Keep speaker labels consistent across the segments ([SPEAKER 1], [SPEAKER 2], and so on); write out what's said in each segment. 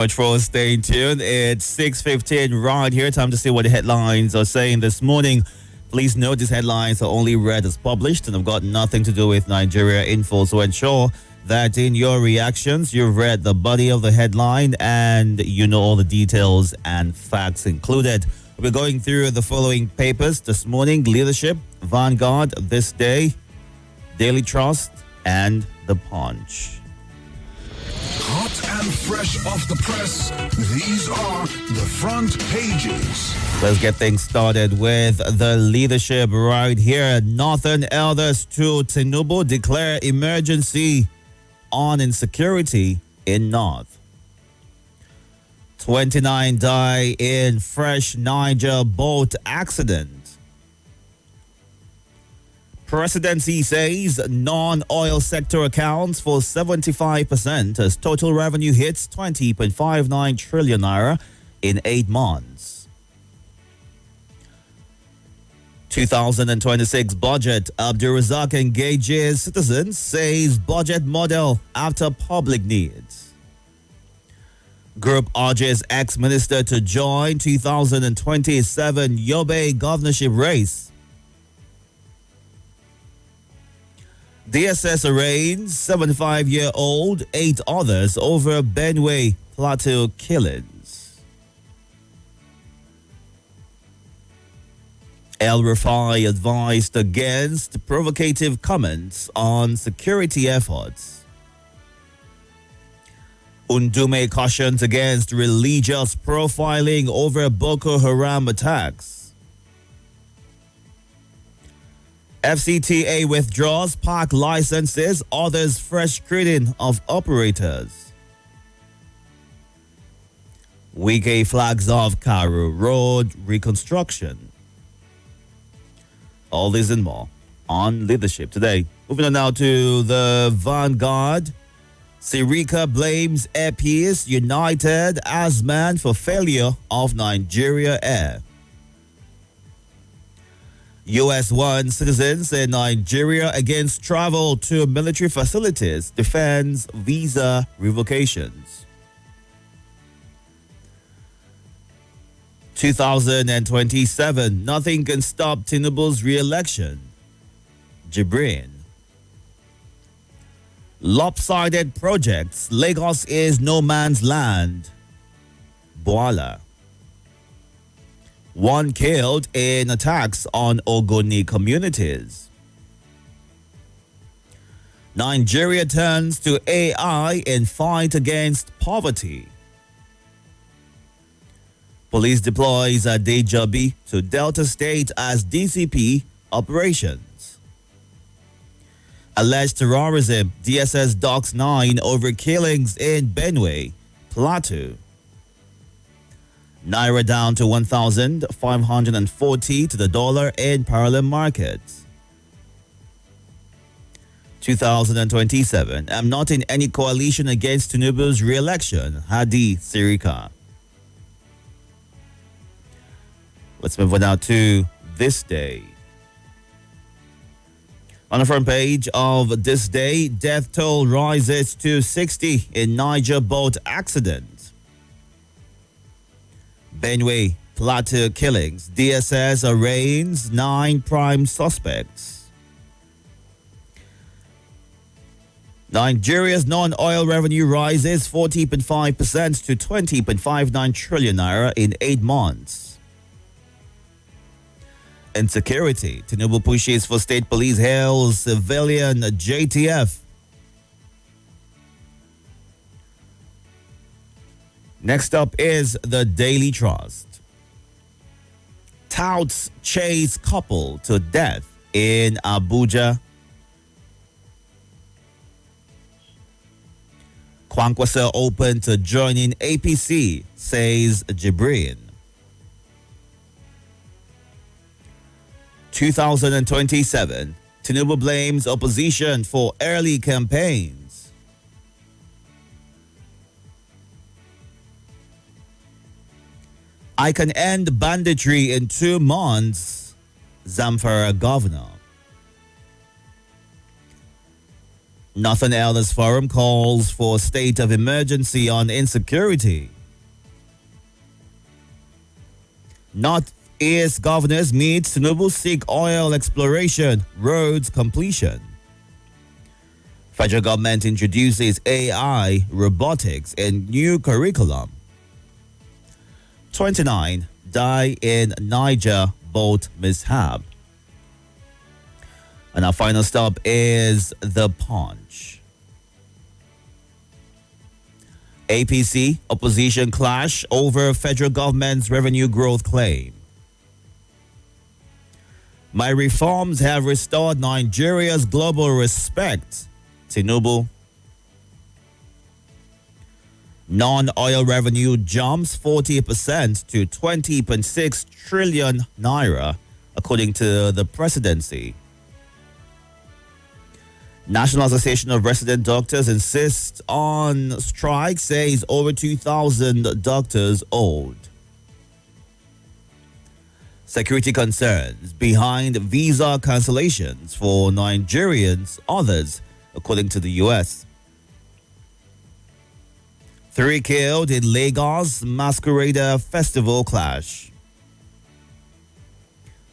[SPEAKER 1] Much for staying tuned. It's 6:15 right here. Time to see what the headlines are saying this morning. Please note these headlines are only read as published and have got nothing to do with Nigeria info. So ensure that in your reactions you've read the body of the headline and you know all the details and facts included. We're going through the following papers this morning: Leadership, Vanguard, This Day, Daily Trust, and The Punch.
[SPEAKER 2] Hot and fresh off the press, these are the front pages.
[SPEAKER 1] Let's get things started with the Leadership right here. Northern elders to Tinubu declare emergency on insecurity in North. 29 die in fresh Niger boat accident. Presidency says non-oil sector accounts for 75% as total revenue hits 20.59 trillion naira in 8 months. 2026 budget, Abdulrazak engages citizens, says budget model after public needs. Group urges ex-minister to join 2027 Yobe governorship race. DSS arraigns 75-year-old, 8 others over Benue Plateau killings. El Rufai advised against provocative comments on security efforts. Undume cautions against religious profiling over Boko Haram attacks. FCTA withdraws park licenses, orders fresh screening of operators. Wike flags off Cairo Road reconstruction. All this and more on Leadership today. Moving on now to the Vanguard. Sirika blames Air Peace United as man for failure of Nigeria Air. U.S. warns citizens in Nigeria against travel to military facilities, defends visa revocations. 2027, nothing can stop Tinubu's re-election. Jibrin. Lopsided projects, Lagos is no man's land. Boala. 1 killed in attacks on Ogoni communities. Nigeria turns to AI in fight against poverty. Police deploys Adejobi to Delta State as DCP operations. Alleged terrorism, DSS docks 9 over killings in Benue, Plateau. Naira down to 1,540 to the dollar in parallel markets. 2027. I'm not in any coalition against Tinubu's re-election. Hadi Sirika. Let's move on now to This Day. On the front page of This Day, death toll rises to 60 in Niger boat accident. Benue Plateau killings. DSS arraigns 9 prime suspects. Nigeria's non-oil revenue rises 40.5% to 20.59 trillion naira in 8 months. Insecurity. Tinubu pushes for state police hails civilian JTF. Next up is the Daily Trust. Touts chase couple to death in Abuja. Kwankwasa open to joining APC, says Jibrin. 2027, Tinubu blames opposition for early campaigns. I can end banditry in 2 months, Zamfara governor. Northern Elders Forum calls for state of emergency on insecurity. Northeast governors meet Tinubu seek oil exploration, roads completion. Federal government introduces AI robotics in new curriculum. 29 die in Niger boat mishap. And our final stop is The Punch. APC opposition clash over federal government's revenue growth claim. My reforms have restored Nigeria's global respect. Tinubu. Non-oil revenue jumps 40% to 20.6 trillion naira, according to the presidency. National Association of Resident Doctors insists on strike, says over 2,000 doctors owed. Security concerns behind visa cancellations for Nigerians, others, according to the U.S. 3 killed in Lagos Masquerader Festival clash.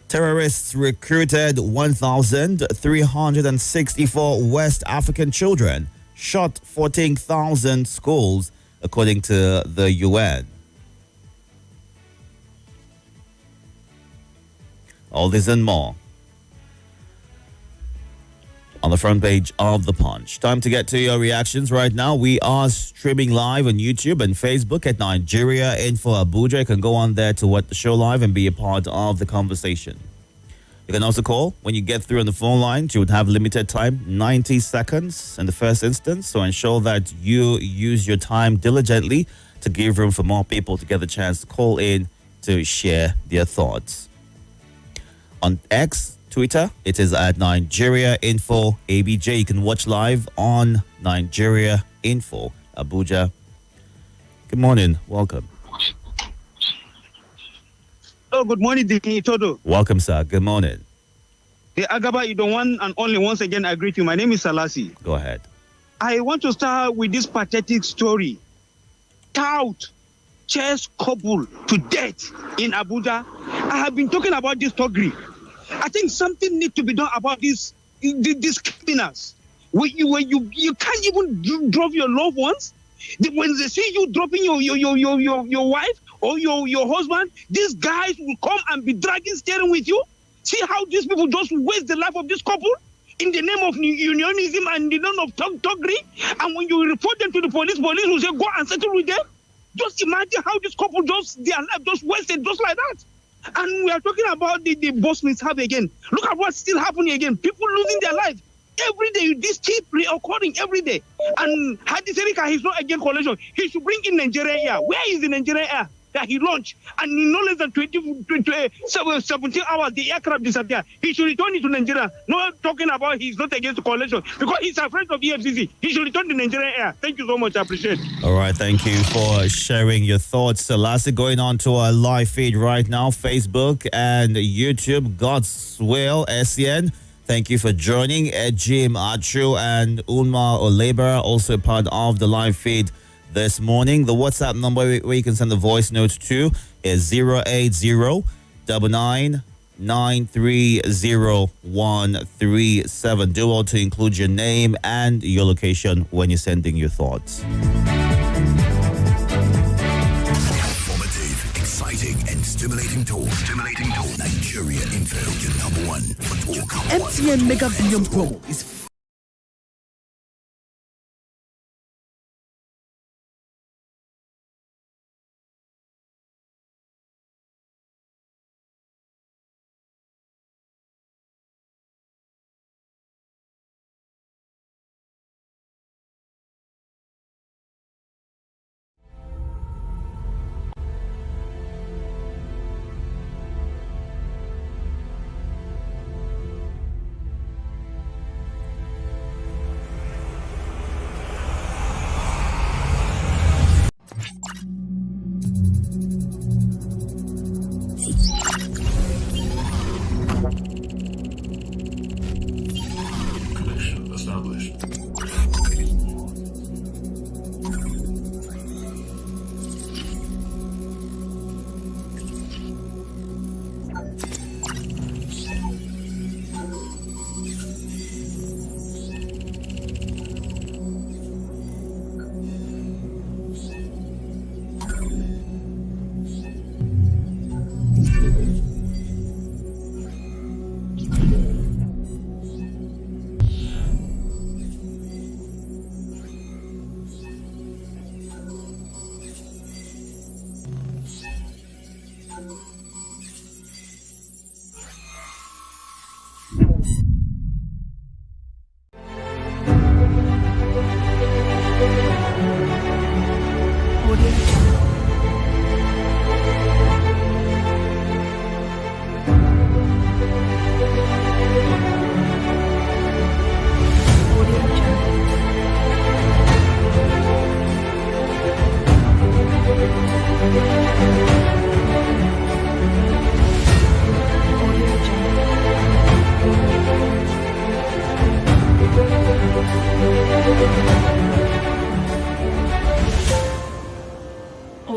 [SPEAKER 1] Terrorists recruited 1,364 West African children, shot 14,000 schools, according to the UN. All this and more on the front page of The Punch. Time to get to your reactions right now. We are streaming live on YouTube and Facebook at Nigeria Info Abuja. You can go on there to watch the show live and be a part of the conversation. You can also call when you get through on the phone line. You would have limited time, 90 seconds in the first instance. So ensure that you use your time diligently to give room for more people to get the chance to call in to share their thoughts. On X, Twitter, it is at Nigeria Info ABJ. You can watch live on Nigeria Info Abuja. Good morning. Welcome.
[SPEAKER 3] Oh, good morning, Itodo.
[SPEAKER 1] Welcome, sir. Good morning.
[SPEAKER 3] The Agaba, you don't want and only once again I greet you. My name is Salasi.
[SPEAKER 1] Go ahead.
[SPEAKER 3] I want to start with this pathetic story. Tout chess couple to death in Abuja. I have been talking about this Togri. I think something needs to be done about these criminals. When you can't even drop your loved ones. When they see you dropping your wife or your husband, these guys will come and be dragging steering with you. See how these people just waste the life of this couple in the name of unionism and the name of Togri. And when you report them to the police will say go and settle with them. Just imagine how this couple their life just wasted just like that. And we are talking about the boss mishap again. Look at what's still happening again. People losing their life. Every day, this keep reoccurring every day. And Hadi Serika, he's not against coalition. He should bring in Nigerian Air. Where is the Nigerian Air that he launched? And in no less than 17 hours, the aircraft disappeared. He should return it to Nigeria. Not talking about he's not against the coalition. Because he's afraid of the EFCC. He should return to Nigerian Air. Thank you so much. I appreciate it.
[SPEAKER 1] All right. Thank you for sharing your thoughts. Lastly, going on to our live feed right now, Facebook and YouTube. God's Will, SCN. Thank you for joining. Jim Achu and Unma Olebera, also part of the live feed this morning. The WhatsApp number where you can send the voice note to is 080-99930137. Do all to include your name and your location when you're sending your thoughts.
[SPEAKER 2] Informative, exciting, and stimulating talk. Nigeria Info, your #1 for talk.
[SPEAKER 4] MTN Mega Billion Promo is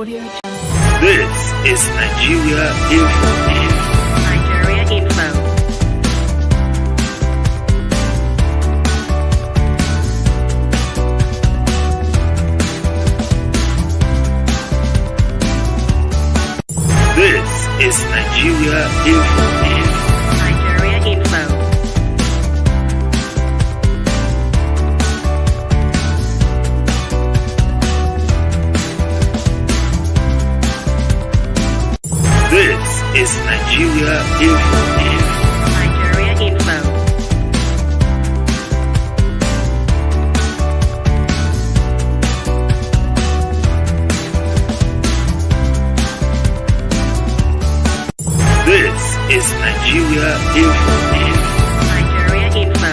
[SPEAKER 5] Audio.
[SPEAKER 2] This is Nigeria Info.
[SPEAKER 5] Nigeria Info.
[SPEAKER 2] This is Nigeria Info.
[SPEAKER 5] Nigeria Info.
[SPEAKER 2] This is Nigeria Info.
[SPEAKER 5] Nigeria Info.
[SPEAKER 2] This is Nigeria Info.
[SPEAKER 5] Nigeria Info.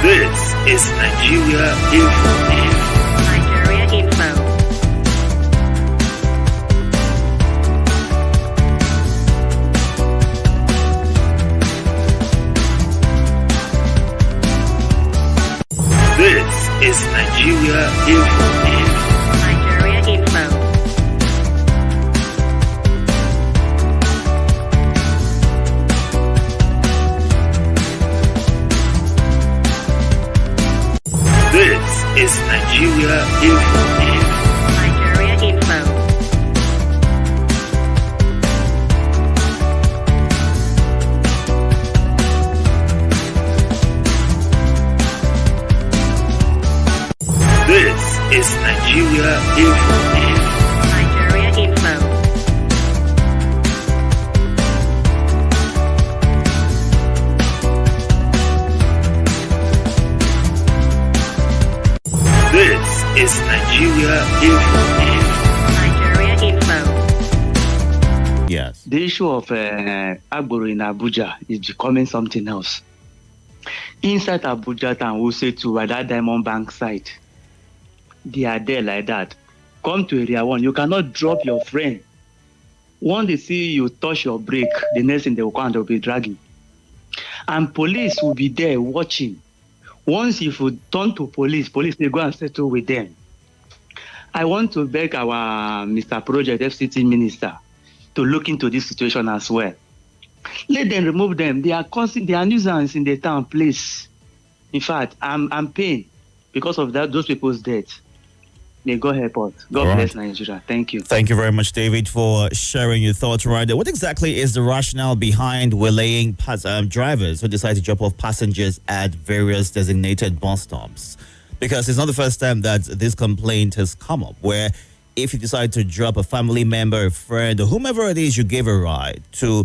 [SPEAKER 2] This is Nigeria Info.
[SPEAKER 5] Nigeria Info.
[SPEAKER 2] This is Nigeria Info.
[SPEAKER 5] Nigeria Info.
[SPEAKER 2] This is Nigeria Info.
[SPEAKER 5] Nigeria Info.
[SPEAKER 2] This is Nigeria Info.
[SPEAKER 5] Nigeria Info.
[SPEAKER 2] This is Nigeria Info.
[SPEAKER 5] Nigeria Info.
[SPEAKER 1] Yes.
[SPEAKER 3] The issue of Agboro in Abuja is becoming something else. Inside Abuja town, we'll say to at that Diamond Bank site, they are there like that. Come to area 1, you cannot drop your friend. Once they see you touch your brake, the next thing they will come and they'll be dragging. And police will be there watching. Once if you turn to police they go and settle with them. I want to beg our Mr. Project FCT Minister to look into this situation as well. Let them remove them. They are causing their nuisance in the town, please. In fact, I'm pained because of those people's death. May God help us. God bless Nigeria. Thank you.
[SPEAKER 1] Thank you very much, David, for sharing your thoughts right there. What exactly is the rationale behind waylaying drivers who decide to drop off passengers at various designated bus stops? Because it's not the first time that this complaint has come up, where if you decide to drop a family member, a friend, or whomever it is you gave a ride to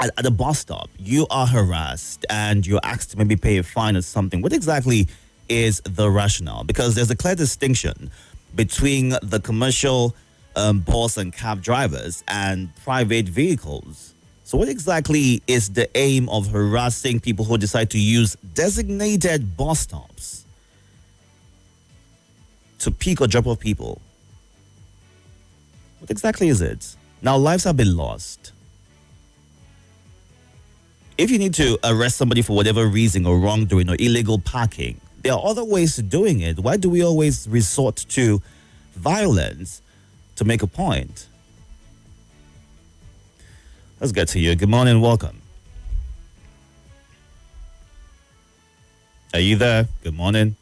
[SPEAKER 1] at a bus stop, you are harassed and you're asked to maybe pay a fine or something. What exactly is the rationale? Because there's a clear distinction between the commercial bus and cab drivers and private vehicles. So what exactly is the aim of harassing people who decide to use designated bus stops to pick or drop off people? What exactly is it? Now, lives have been lost. If you need to arrest somebody for whatever reason or wrongdoing or illegal parking, there are other ways to doing it. Why do we always resort to violence to make a point? Let's get to you. Good morning. Welcome. Are you there? Good morning.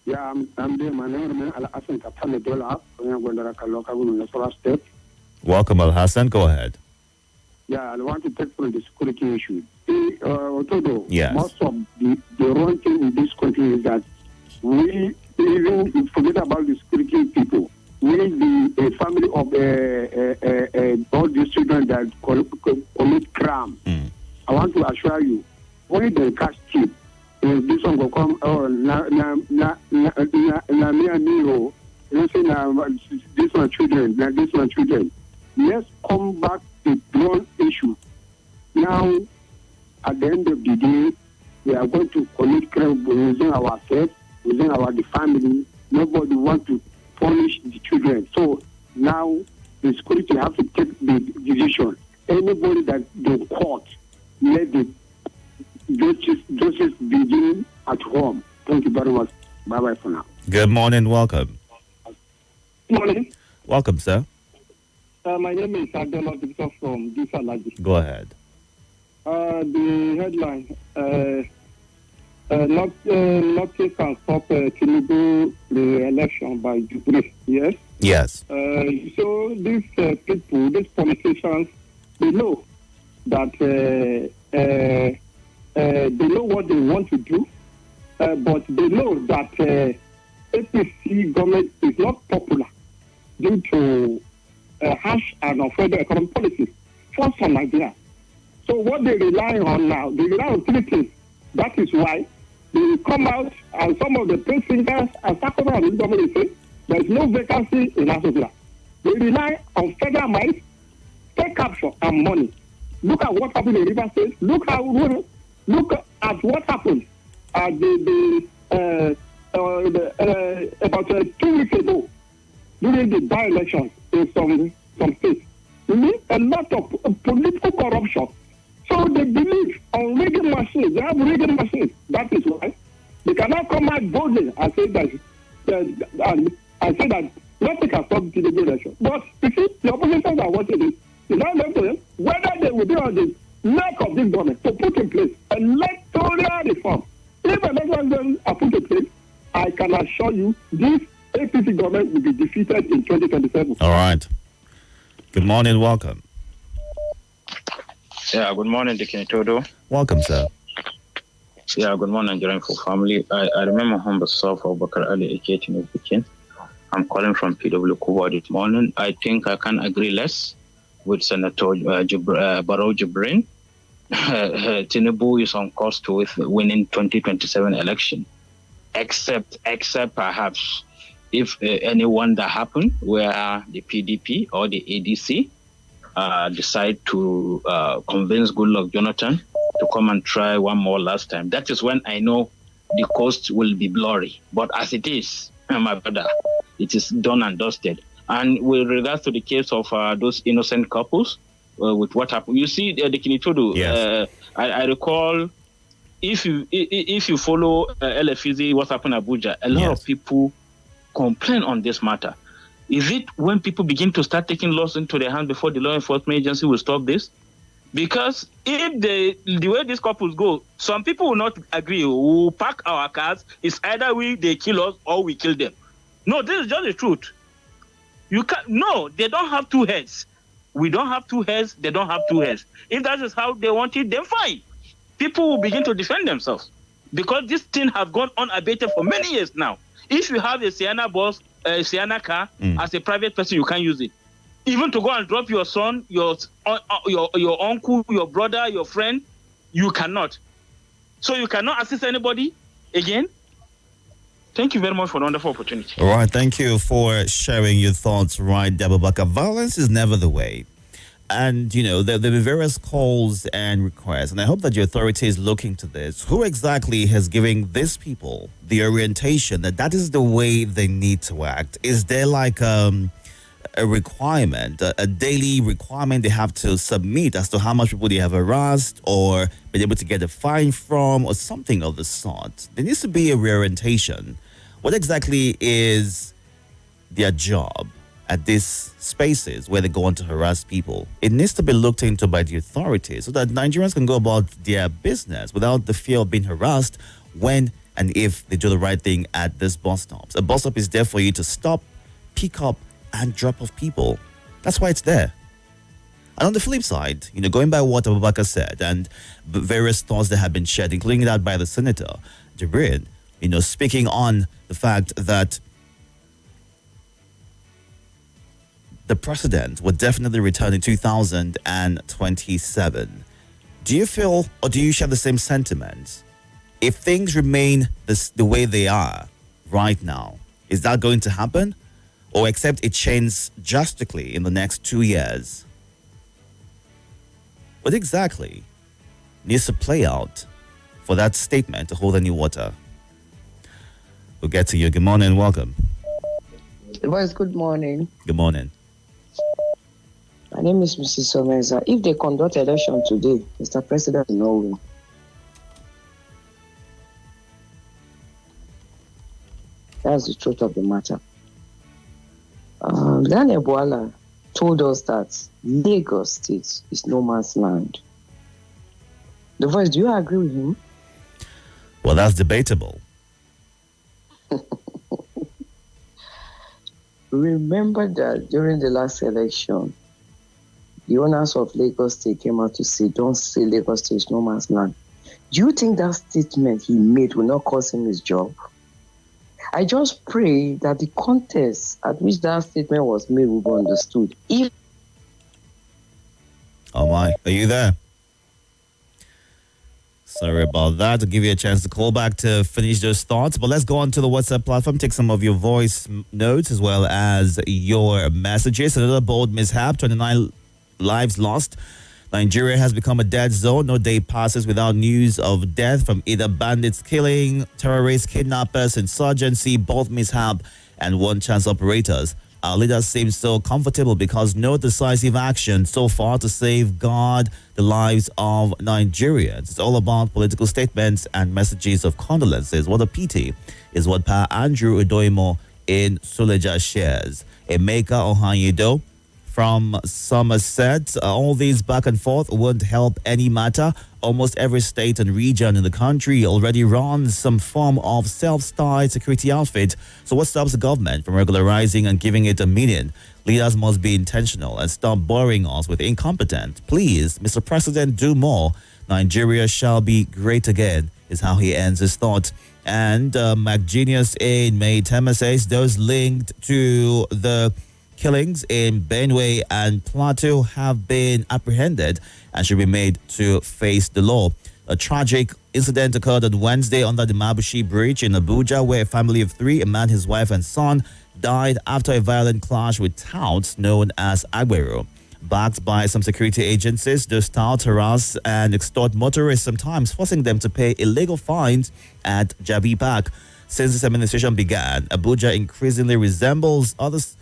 [SPEAKER 6] Yeah, I'm there. My name is Al-Hassan Kapale-Dola. I'm going to local state.
[SPEAKER 1] Welcome, Al-Hassan. Go ahead.
[SPEAKER 6] Yeah, I want to take from the security issue. Itodo,
[SPEAKER 1] Yes.
[SPEAKER 6] most of the wrong thing in this country is that we even forget about the security people. We, the family of all these children that commit crime. I want to assure you, when they catch thief, this one will come, me and Nero, this one children. Let's come back to one issue. Now, at the end of the day, we are going to commit crime within ourselves, within the family. Nobody wants to punish the children. So now the security have to take the decision. anybody that the court let the justice begin at home. Thank you very much. Bye-bye for now.
[SPEAKER 1] Good morning. Welcome.
[SPEAKER 6] Morning.
[SPEAKER 1] Welcome, sir.
[SPEAKER 6] My name is Adola Victor from Disalaji.
[SPEAKER 1] Go ahead.
[SPEAKER 6] The headline, nothing can stop Tinubu re-election by Jubilee. Yes?
[SPEAKER 1] Yes.
[SPEAKER 6] So these people, these politicians, they know that they know what they want to do, but they know that APC government is not popular due to harsh and unfair economic policies forced on Nigeria. So what they rely on now, they rely on three things. That is why they come out and some of the press fingers and Sakura and the government say there is no vacancy in Asofia. They rely on federal might, state capture and money. Look at what happened in River State. Look at what happened at about 2 weeks ago during the by-elections in some states. A lot of political corruption. So they believe on rigging machines. They have rigging machines. That is why they cannot come out boldly and say that nothing can stop the election. But you see, the opposition are watching this. It's not left to them whether they will be on the neck of this government to put in place electoral reform. If elections are put in place, I can assure you this APC government will be defeated in 2027.
[SPEAKER 1] All right. Good morning. Welcome.
[SPEAKER 7] Yeah, good morning, Itodo.
[SPEAKER 1] Welcome, sir.
[SPEAKER 7] Yeah, good morning, Nigerian for family. I remember humble self of Bakar Ali Eketi speaking. I'm calling from PW Kuba this morning. I think I can agree less with Senator Barrow Jibrin. Tinubu is on course to winning 2027 election, except perhaps if any wonder happen where the PDP or the ADC decide to convince Goodluck Jonathan to come and try one more last time. That is when I know the coast will be blurry. But as it is, my brother, it is done and dusted. And with regards to the case of those innocent couples, with what happened, you see, the Kinitodo,
[SPEAKER 1] yes.
[SPEAKER 7] I recall, if you follow LFZ, what happened in Abuja, a lot
[SPEAKER 1] Yes.
[SPEAKER 7] of people complain on this matter. Is it when people begin to start taking laws into their hands before the law enforcement agency will stop this? Because if the way these couples go, some people will not agree. We will park our cars. It's either they kill us or we kill them. No, this is just the truth. You can't. No, they don't have two heads. We don't have two heads. They don't have two heads. If that is how they want it, then fine. People will begin to defend themselves because this thing has gone unabated for many years now. If you have a Sienna bus, a Sienna car, as a private person, you can't use it. Even to go and drop your son, your uncle, your brother, your friend, you cannot. So you cannot assist anybody again. Thank you very much for the wonderful opportunity.
[SPEAKER 1] All right. Thank you for sharing your thoughts, right, Debabaka. Violence is never the way. And, you know, there be various calls and requests, and I hope that your authorities look into this. Who exactly has given these people the orientation that is the way they need to act? Is there like a requirement, a daily requirement they have to submit as to how much people they have harassed or been able to get a fine from or something of the sort? There needs to be a reorientation. What exactly is their job at these spaces where they go on to harass people? It needs to be looked into by the authorities so that Nigerians can go about their business without the fear of being harassed when and if they do the right thing at these bus stops. A bus stop is there for you to stop, pick up, and drop off people. That's why it's there. And on the flip side, you know, going by what Abubakar said and various thoughts that have been shared, including that by the Senator, Jibrin, you know, speaking on the fact that the president would definitely return in 2027. Do you feel or do you share the same sentiments? If things remain the way they are right now, is that going to happen? Or except it changes drastically in the next 2 years? What exactly needs to play out for that statement to hold any water? We'll get to you. Good morning. Welcome.
[SPEAKER 8] Voice, good morning.
[SPEAKER 1] Good morning.
[SPEAKER 8] My name is Mrs. Someza. If they conduct election today, Mr. President will not win. That's the truth of the matter. Daniel Bwala told us that Lagos State is no man's land. The Voice, do you agree with him?
[SPEAKER 1] Well, that's debatable.
[SPEAKER 8] Remember that during the last election, the owners of Lagos State came out to say, don't say Lagos State is no man's land. Do you think that statement he made will not cost him his job? I just pray that the context at which that statement was made will be understood.
[SPEAKER 1] Oh my, are you there? Sorry about that. I'll give you a chance to call back to finish those thoughts. But let's go on to the WhatsApp platform, take some of your voice notes as well as your messages. Another bold mishap, 29 lives lost. Nigeria has become a dead zone. No day passes without news of death from either bandits killing, terrorists, kidnappers, insurgency, both mishap and one chance operators. Our leaders seem so comfortable because no decisive action so far to safeguard the lives of Nigerians. It's all about political statements and messages of condolences. What a pity is what Pa Andrew Udoimo in Suleja shares. Emeka Ohanyedo from Somerset. All these back and forth won't help any matter. Almost every state and region in the country already runs some form of self-styled security outfit. So what stops the government from regularizing and giving it a meaning? Leaders must be intentional and stop boring us with incompetent. Please, Mr. President, do more. Nigeria shall be great again, is how he ends his thought. And MacGenius in Maytema says those linked to the killings in Benue and Plateau have been apprehended and should be made to face the law. A tragic incident occurred on Wednesday under the Mabushi Bridge in Abuja, where a family of three, a man, his wife and son, died after a violent clash with touts known as Agbero. Backed by some security agencies, those touts harass and extort motorists, sometimes forcing them to pay illegal fines at Jabi Park. Since this administration began, Abuja increasingly resembles others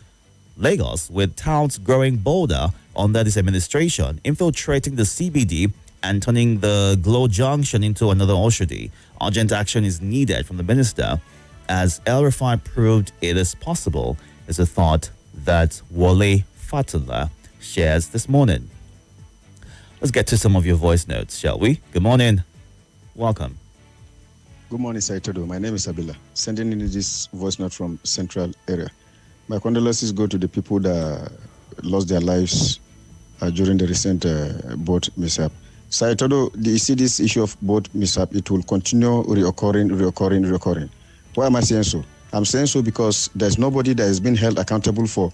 [SPEAKER 1] Lagos, with towns growing bolder under this administration, infiltrating the CBD and turning the Glow Junction into another Oshodi. Urgent action is needed from the minister, as El Rufai proved it is possible, is a thought that Wale Fatullah shares this morning. Let's get to some of your voice notes, shall we? Good morning. Welcome.
[SPEAKER 9] Good morning, Sir Itodo. My name is Abila, sending in this voice note from Central area. My condolences go to the people that lost their lives during the recent boat mishap. So you see this issue of boat mishap, it will continue reoccurring. Why am I saying so? I'm saying so because there's nobody that has been held accountable for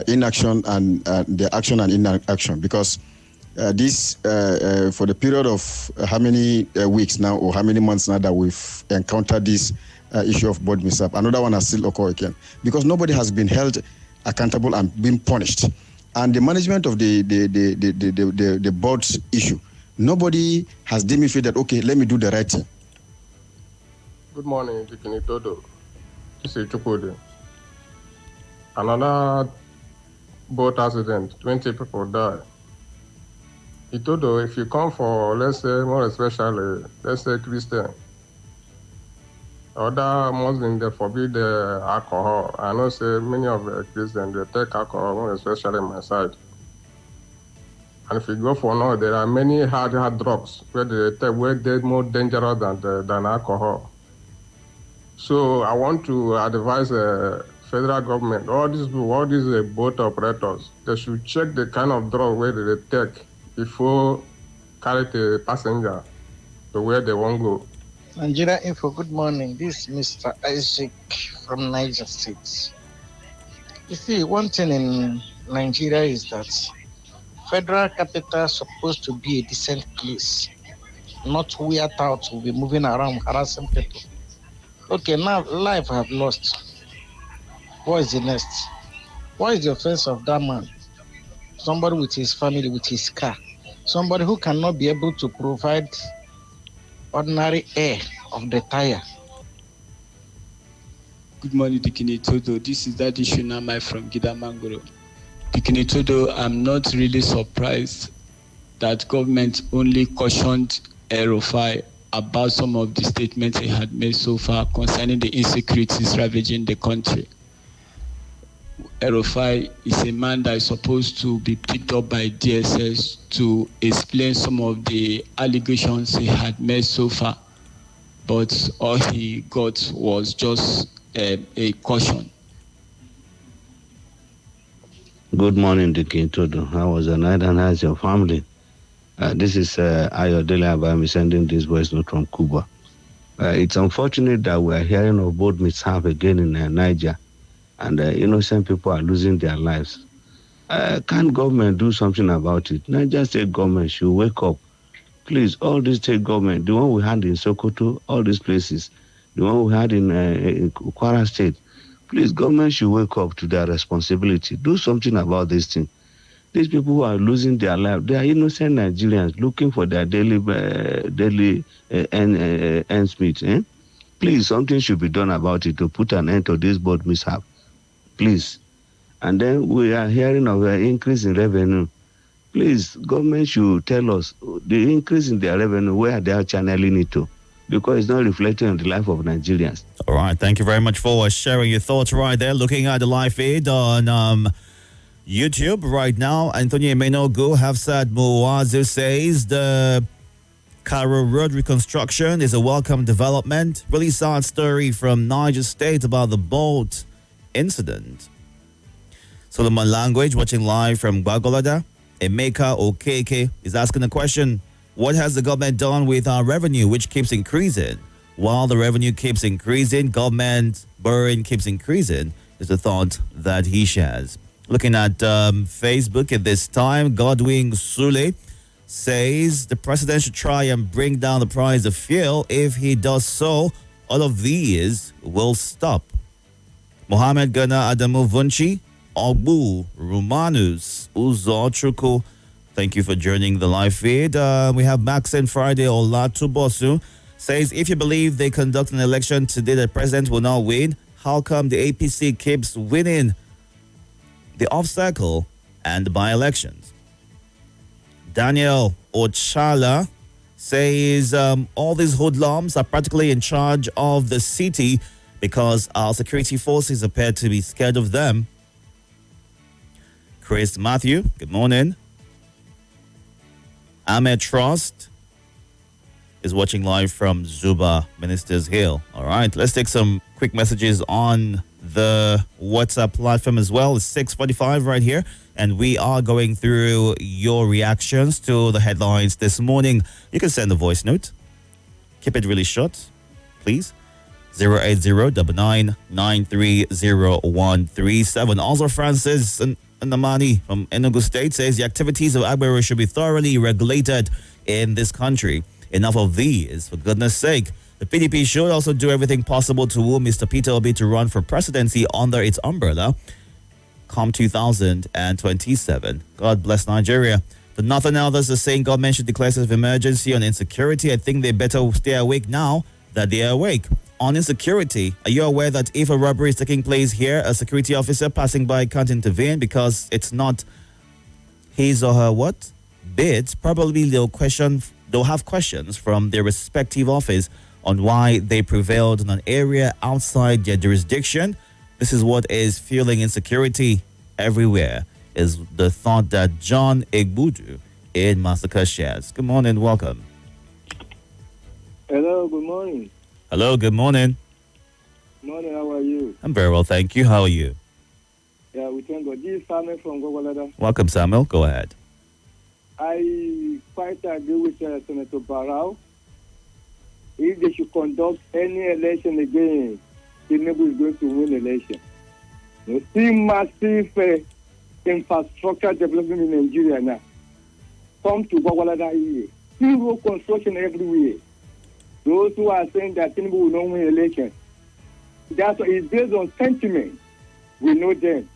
[SPEAKER 9] inaction and the action and inaction. Because this, for the period of how many weeks now or how many months now that we've encountered this issue of board mishap, another one has still occurred again because nobody has been held accountable and been punished. And the management of the board's issue, nobody has deemed it that, okay, let me do the right thing.
[SPEAKER 10] Good morning, Itodo. This is Chukwudi. Another boat accident, 20 people died. Itodo, if you come for, let's say, more especially, let's say Christian, other Muslims, they forbid alcohol. I know say many of the Christians, they take alcohol, more especially my side. And if you go for now, there are many hard drugs where they take, where they're more dangerous than alcohol. So I want to advise the federal government, all these boat operators, they should check the kind of drug where they take before carry the passenger to where they won't go.
[SPEAKER 11] Nigeria Info, good morning. This is Mr. Isaac from Niger State. You see, one thing in Nigeria is that federal capital is supposed to be a decent place, not where touts will be moving around harassing people. Okay, now life I have lost. What is the next? What is the offense of that man? Somebody with his family, with his car. Somebody who cannot be able to provide ordinary air of the tire.
[SPEAKER 12] Good morning, Itodo. This is Daddy Shunamai from Gidamangoro. Itodo, I'm not really surprised that government only cautioned Rufai about some of the statements he had made so far concerning the insecurities ravaging the country. Rufai is a man that is supposed to be picked up by DSS to explain some of the allegations he had made so far, but all he got was just a caution.
[SPEAKER 13] Good morning, Itodo. How was the night and how's your family? This is Ayodele Abami sending this voice note from Cuba. It's unfortunate that we are hearing of both mishap again in Niger, and innocent people are losing their lives. Can't government do something about it? Niger state government should wake up. Please, all these state government, the one we had in Sokoto, all these places, the one we had in Kwara state, please, government should wake up to their responsibility. Do something about this thing. These people who are losing their life, they are innocent Nigerians looking for their daily ends meet. Please, something should be done about it to put an end to this boat mishap. Please. And then we are hearing of an increase in revenue. Please, government should tell us the increase in their revenue, where they are channeling it to, because it's not reflecting on the life of Nigerians.
[SPEAKER 1] All right, thank you very much for sharing your thoughts right there. Looking at the live feed on YouTube right now, Antonio Menogo Hafsat Muazu says the Cairo Road reconstruction is a welcome development. Really sad story from Niger State about the boat incident. Solomon Language watching live from Gwagolada. Emeka Okeke is asking a question. What has the government done with our revenue, which keeps increasing? While the revenue keeps increasing, government borrowing keeps increasing, is the thought that he shares. Looking at Facebook at this time, Godwin Sule says the president should try and bring down the price of fuel. If he does so, all of these will stop. Mohammed Gana Adamu Vunchi, Ogbu Romanus Uzo Chuku, thank you for joining the live feed. We have Maxine Friday Olatubosu says, if you believe they conduct an election today, the president will not win, how come the APC keeps winning the off-cycle and the by-elections? Daniel Ochala says, all these hoodlums are practically in charge of the city because our security forces appear to be scared of them. Chris Matthew, good morning. Ahmed Trust is watching live from Zuba Ministers Hill. All right, let's take some quick messages on the WhatsApp platform as well. It's 6:45 right here, and we are going through your reactions to the headlines this morning. You can send a voice note. Keep it really short, please. 080-99930137. Also, Francis Namani from Enugu State says the activities of Agbero should be thoroughly regulated in this country. Enough of these, for goodness sake. The PDP should also do everything possible to woo Mr. Peter Obi to run for presidency under its umbrella come 2027. God bless Nigeria. But nothing else is saying government should declare state of emergency on insecurity. I think they better stay awake now that they are awake. On insecurity, are you aware that if a robbery is taking place here, a security officer passing by can't intervene because it's not his or her bids? Probably they'll have questions from their respective office on why they prevailed in an area outside their jurisdiction. This is what is fueling insecurity everywhere, is the thought that John Egbudu in Massacre shares. Good morning, welcome.
[SPEAKER 14] Hello, good morning.
[SPEAKER 1] Hello, good morning.
[SPEAKER 14] Morning, how are you?
[SPEAKER 1] I'm very well, thank you. How are you?
[SPEAKER 14] Yeah, we thank God. This is Samuel from Gogolada.
[SPEAKER 1] Welcome, Samuel. Go ahead.
[SPEAKER 14] I quite agree with Senator Barrow. If they should conduct any election again, Tinubu is going to win election. You see massive infrastructure development in Nigeria now. Come to Gogolada here. See road construction everywhere. Those who are saying that Tinubu will not win election, that's it's based on sentiment. We know them.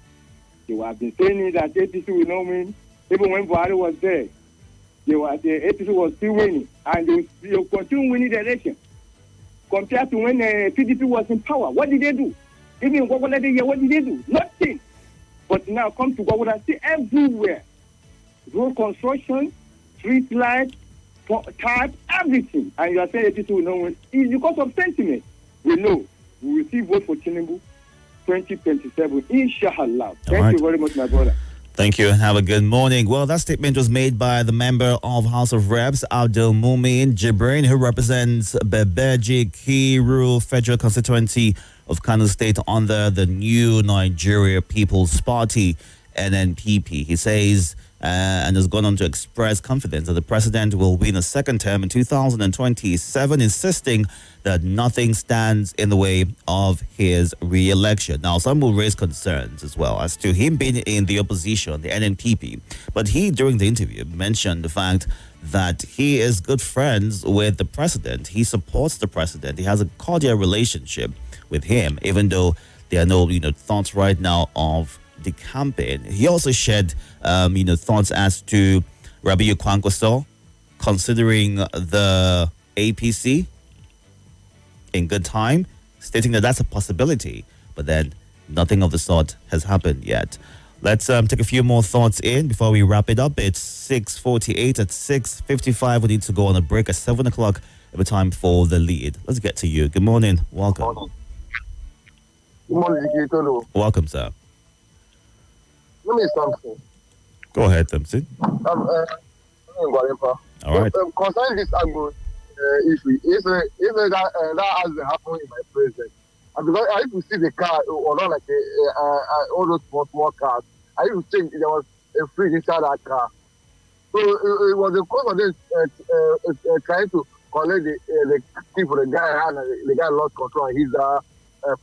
[SPEAKER 14] They have been saying that APC will not win. Even when Buhari was there, the APC was still winning, and they will continue winning the election. Compared to when PDP was in power, what did they do? Even in Gwagwalada here, what did they do? Nothing. But But now come to God, I see everywhere. Road construction, street light, tap, everything. And you are saying people will know it's because of sentiment. We know we will see vote for Tinubu 2027. Inshallah. Thank you very much, my brother.
[SPEAKER 1] Thank you and have a good morning. Well, that statement was made by the member of House of Reps, Abdul Mumin Jibrin, who represents Bebeji Kiru Federal Constituency of Kano State under the New Nigeria People's Party, NNPP. He says, and has gone on to express confidence that the president will win a second term in 2027, insisting that nothing stands in the way of his re-election. Now, some will raise concerns as well as to him being in the opposition, the NNPP. But he, during the interview, mentioned the fact that he is good friends with the president. He supports the president. He has a cordial relationship with him, even though there are no, thoughts right now of the campaign. He also shared, thoughts as to Rabiu Kwankwaso considering the APC in good time, stating that that's a possibility, but then nothing of the sort has happened yet. Let's take a few more thoughts in before we wrap it up. It's 6:48. At 6:55, we need to go on a break. At 7 o'clock, every time for the lead. Let's get to you. Good morning. Welcome.
[SPEAKER 15] Good morning, Itodo.
[SPEAKER 1] Welcome, sir.
[SPEAKER 15] Let me something.
[SPEAKER 1] Go ahead, Thompson.
[SPEAKER 15] All
[SPEAKER 1] right.
[SPEAKER 15] Concerning this angle issue, if that has happened in my presence, and because I used to see the car, or not like all those small cars, I used to think there was a fridge inside that car. So it was a cause of this trying to collect the key for the guy, and the guy lost control, and he's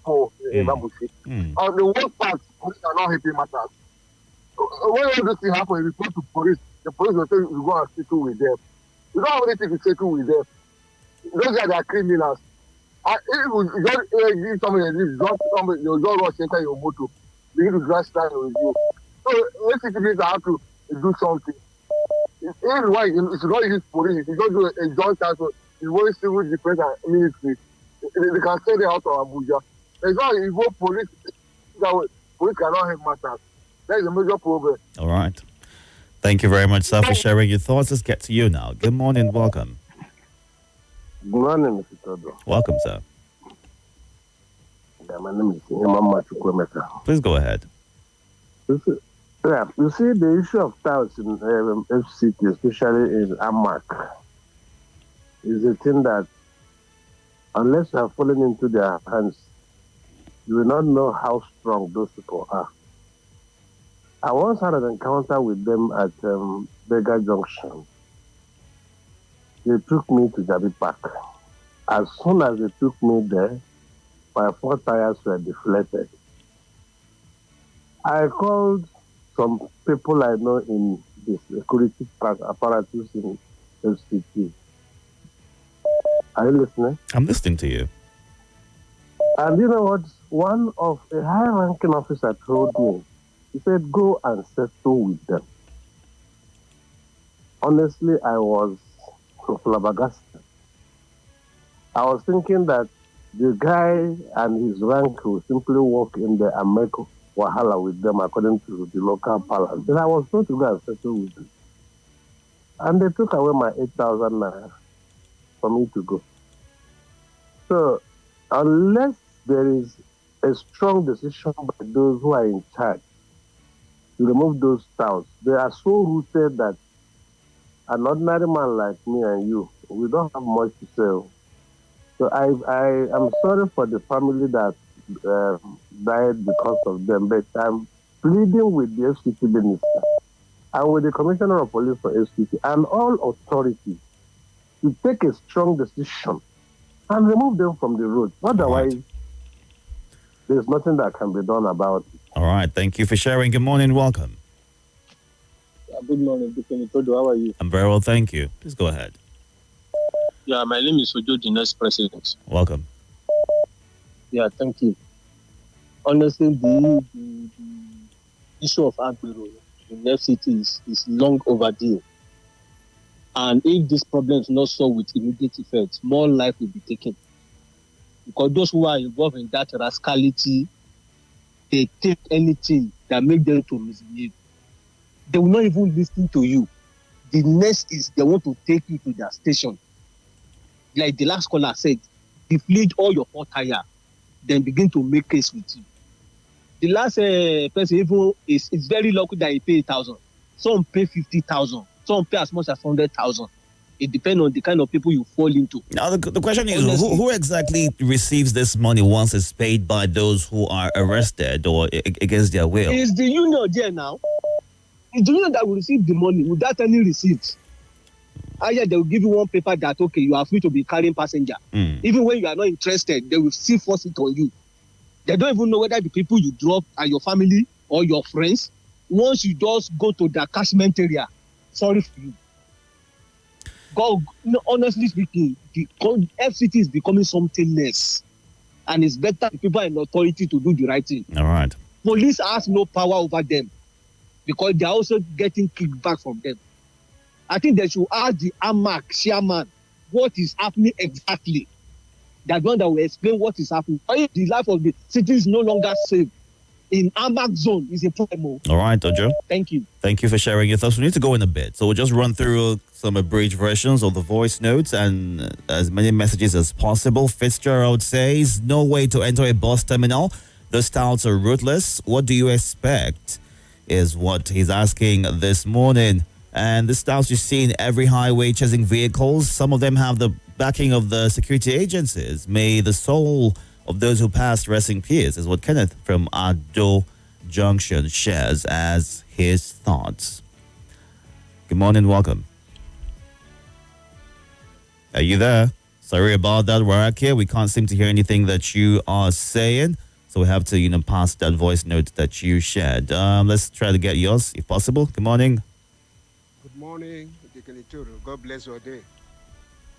[SPEAKER 15] pole in Bambushi. On the worst part, police are not helping matters. When all this thing happens, you report to police, the police will say you go and settle with them. You don't have anything to settle with them. Those guys are criminals. And if you just give somebody this, you don't rush enter your motor. They need to just stand with you. So when citizens have to do something, it's not use police, it's not do a joint council, it's only civil defense and military. They can send it out of Abuja. It's not involve police, police cannot help matters. That is a major problem.
[SPEAKER 1] All right. Thank you very much, sir, for sharing your thoughts. Let's get to you now. Good morning. Welcome.
[SPEAKER 15] Good morning, Mr. Todo.
[SPEAKER 1] Welcome, sir.
[SPEAKER 15] Yeah, my name is Imam Chukwemeka.
[SPEAKER 1] Please go ahead.
[SPEAKER 15] You see the issue of towns in FCT, especially in Amak, is a thing that unless you have fallen into their hands, you will not know how strong those people are. I once had an encounter with them at Bega Junction. They took me to Jabi Park. As soon as they took me there, my 4 tires were deflated. I called some people I know in the security apparatus in FCT. Are you listening?
[SPEAKER 1] I'm listening to you.
[SPEAKER 15] And you know what? One of a high-ranking officer told me, he said, go and settle with them. Honestly, I was flabbergasted. I was thinking that the guy and his rank will simply walk in there and make wahala with them according to the local balance. Then I was told to go and settle with them. And they took away my 8,000 naira for me to go. So, unless there is a strong decision by those who are in charge to remove those towns, they are so rooted that an ordinary man like me and you, we don't have much to say. So I am sorry for the family that died because of them, but I'm pleading with the FCT minister and with the Commissioner of Police for FCT and all authorities to take a strong decision and remove them from the road. Otherwise, there's nothing that can be done about it.
[SPEAKER 1] All right. Thank you for sharing. Good morning. Welcome.
[SPEAKER 16] Good morning, Itodo. How are you?
[SPEAKER 1] I'm very well, thank you. Please go ahead.
[SPEAKER 16] Yeah, my name is Ojo, the next president.
[SPEAKER 1] Welcome.
[SPEAKER 16] Yeah, thank you. Honestly, the issue of Agbero in FCT is long overdue. And if this problem is not solved with immediate effect, more life will be taken. Because those who are involved in that rascality, they take anything that make them to misbehave. They will not even listen to you. The next is they want to take you to their station. Like the last caller said, deflate all your hot tire, then begin to make case with you. The last person even is very lucky that he pay 1,000. Some pay 50,000. Some pay as much as 100,000. It depends on the kind of people you fall into.
[SPEAKER 1] Now, the question is, who exactly receives this money once it's paid by those who are arrested or against their will?
[SPEAKER 16] Is the union there now? It's the union that will receive the money without any receipts. Either they will give you one paper that, okay, you are free to be carrying passenger. Even when you are not interested, they will still force it on you. They don't even know whether the people you drop are your family or your friends. Once you just go to the catchment area, sorry for you. God, honestly speaking, the FCT is becoming something less. And it's better the people in authority to do the right thing.
[SPEAKER 1] All right.
[SPEAKER 16] Police has no power over them because they are also getting kickback from them. I think they should ask the AMAC chairman what is happening exactly. That one that will explain what is happening. The life of the city is no longer safe. In AMAC zone is a problem.
[SPEAKER 1] All right, Ojo.
[SPEAKER 16] Thank you.
[SPEAKER 1] Thank you for sharing your thoughts. We need to go in a bit. So we'll just run through some abridged versions of the voice notes and as many messages as possible. Fitzgerald says, no way to enter a bus terminal. Those touts are ruthless. What do you expect? Is what he's asking this morning. And the touts you see in every highway chasing vehicles. Some of them have the backing of the security agencies. May the soul of those who passed rest in peace, is what Kenneth from Ado Junction shares as his thoughts. Good morning, welcome. Are you there? Sorry about that, Warake. We can't seem to hear anything that you are saying, so we have to, pass that voice note that you shared. Let's try to get yours, if possible. Good morning.
[SPEAKER 17] Good morning, Itodo. God bless your day.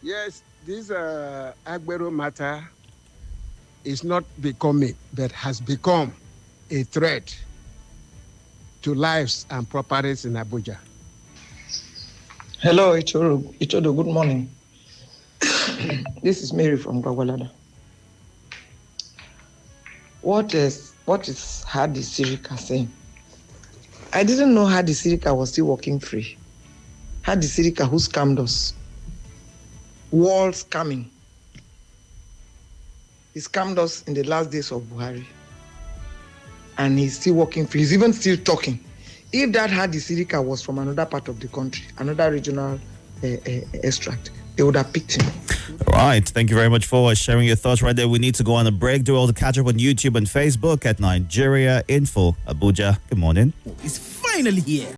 [SPEAKER 17] Yes, this Agbero matter is not becoming, but has become a threat to lives and properties in Abuja.
[SPEAKER 18] Hello, Itodo. Itodo, good morning. This is Mary from Gwagwalada. What is Hadi Sirika saying? I didn't know Hadi Sirika was still working free. Hadi Sirika, who scammed us. Wall scamming. He scammed us in the last days of Buhari. And he's still working free. He's even still talking. If that Hadi Sirika was from another part of the country, another regional extract, they would have picked him.
[SPEAKER 1] All right. Thank you very much for sharing your thoughts right there. We need to go on a break. Do all the catch up on YouTube and Facebook at Nigeria Info Abuja. Good morning.
[SPEAKER 4] It's finally here.